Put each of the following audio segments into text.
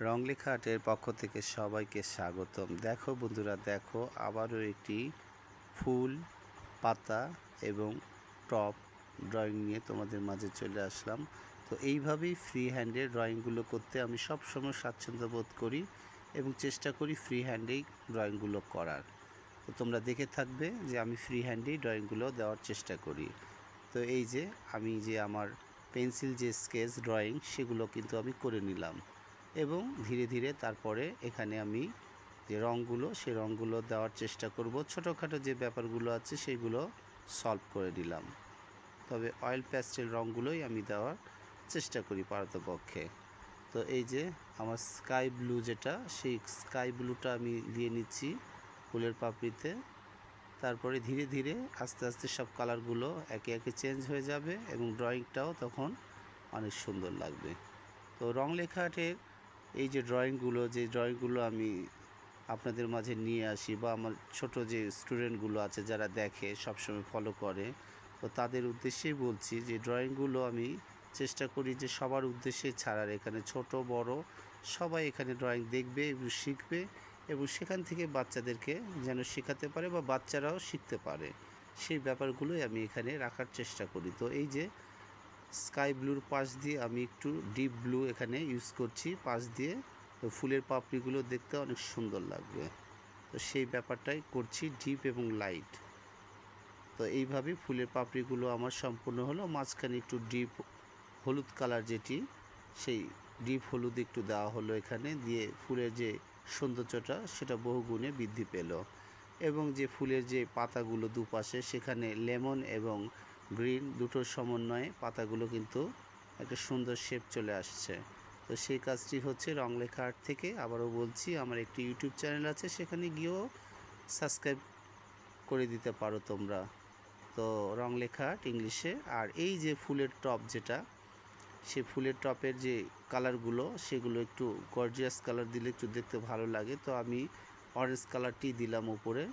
রং লেখা আর্টের পক্ষ থেকে সবাইকে স্বাগতম। দেখো বন্ধুরা, দেখো আবারও একটি ফুল, পাতা এবং টপ ড্রয়িং নিয়ে তোমাদের মাঝে চলে আসলাম। তো এইভাবেই ফ্রি হ্যান্ডে ড্রয়িংগুলো করতে আমি সবসময় স্বাচ্ছন্দ্য বোধ করি এবং চেষ্টা করি ফ্রি হ্যান্ডেই ড্রয়িংগুলো করার। তো তোমরা দেখে থাকবে যে আমি ফ্রি হ্যান্ডেই ড্রয়িংগুলো দেওয়ার চেষ্টা করি। তো এই যে আমি যে আমার পেন্সিল যে স্কেচ ড্রয়িং সেগুলো কিন্তু আমি করে নিলাম এবং ধীরে ধীরে তারপরে এখানে আমি যে রঙগুলো সেই রঙগুলো দেওয়ার চেষ্টা করব। ছোটোখাটো যে ব্যাপারগুলো আছে সেগুলো সলভ করে দিলাম, তবে অয়েল প্যাস্টেল রঙগুলোই আমি দেওয়ার চেষ্টা করি পারতপক্ষে। তো এই যে আমার স্কাই ব্লু যেটা, সেই স্কাই ব্লুটা আমি দিয়ে নিচ্ছি ফুলের পাপড়িতে। তারপরে ধীরে ধীরে আস্তে আস্তে সব কালারগুলো একে একে চেঞ্জ হয়ে যাবে এবং ড্রয়িংটাও তখন অনেক সুন্দর লাগবে। তো রং লেখা আর্টের এই যে ড্রয়িংগুলো আমি আপনাদের মাঝে নিয়ে আসি, বা আমার ছোট যে স্টুডেন্টগুলো আছে যারা দেখে সবসময় ফলো করে, তো তাদের উদ্দেশ্যেই বলছি যে ড্রয়িংগুলো আমি চেষ্টা করি যে সবার উদ্দেশ্যে ছাড়ার। এখানে ছোট বড় সবাই এখানে ড্রয়িং দেখবে এবং শিখবে, এবং সেখান থেকে বাচ্চাদেরকে যেন শেখাতে পারে বা বাচ্চারাও শিখতে পারে, সেই ব্যাপারগুলোই আমি এখানে রাখার চেষ্টা করি। তো এই যে স্কাই ব্লুর পাশ দিয়ে আমি একটু ডিপ ব্লু এখানে ইউজ করছি পাশ দিয়ে, তো ফুলের পাপড়িগুলো দেখতে অনেক সুন্দর লাগবে। তো সেই ব্যাপারটাই করছি, ডিপ এবং লাইট। তো এইভাবেই ফুলের পাপড়িগুলো আমার সম্পূর্ণ হলো। মাঝখানে একটু ডিপ হলুদ কালার যেটি, সেই ডিপ হলুদ একটু দেওয়া হলো এখানে, দিয়ে ফুলের যে সৌন্দর্যটা সেটা বহুগুণে বৃদ্ধি পেল। এবং যে ফুলের যে পাতাগুলো দুপাশে, সেখানে লেমন এবং গ্রিন দুটোর সমন্বয়ে পাতাগুলো কিন্তু একটা সুন্দর শেপ চলে আসছে। তো সেই কাজটি হচ্ছে রং লেখা আর্ট থেকে। আবারও বলছি, আমার একটি ইউটিউব চ্যানেল আছে, সেখানে গিয়েও সাবস্ক্রাইব করে দিতে পারো তোমরা। তো রং লেখা আর্ট ইংলিশে। আর এই যে ফুলের টপ যেটা, সেই ফুলের টপের যে কালারগুলো সেগুলো একটু গর্জিয়াস কালার দিলে একটু দেখতে ভালো লাগে। তো আমি অরেঞ্জ কালারটি দিলাম উপরে,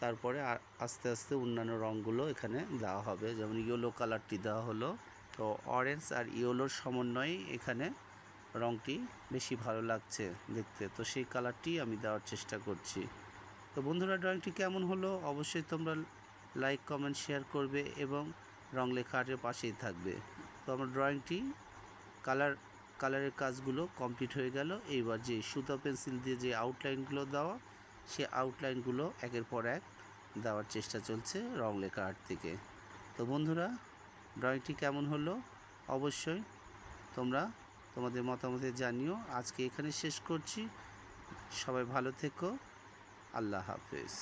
তারপরে আস্তে আস্তে অন্যান্য রঙগুলো এখানে দেওয়া হবে। যেমন ইয়েলো কালারটি দেওয়া হলো, তো অরেঞ্জ আর ইয়েলোর সমন্বয়ে এখানে রঙটি বেশি ভালো লাগছে দেখতে, তো সেই কালারটি আমি দেওয়ার চেষ্টা করছি। তো বন্ধুরা, ড্রয়িংটি কেমন হলো অবশ্যই তোমরা লাইক কমেন্ট শেয়ার করবে এবং রং লেখা আর্টের পাশেই থাকবে। তো আমার ড্রয়িংটি কালারের কাজগুলো কমপ্লিট হয়ে গেল। এইবার যে সুতা পেন্সিল দিয়ে যে আউটলাইনগুলো দেওয়া, সে আউটলাইনগুলো একের পর এক দেওয়ার চেষ্টা চলছে রং লেখা আর্ট থেকে। তো বন্ধুরা, ড্রয়িংটি কেমন হলো অবশ্যই তোমরা তোমাদের মতামতে জানিও। আজকে এখানে শেষ করছি। সবাই ভালো থেকো। আল্লাহ হাফেজ।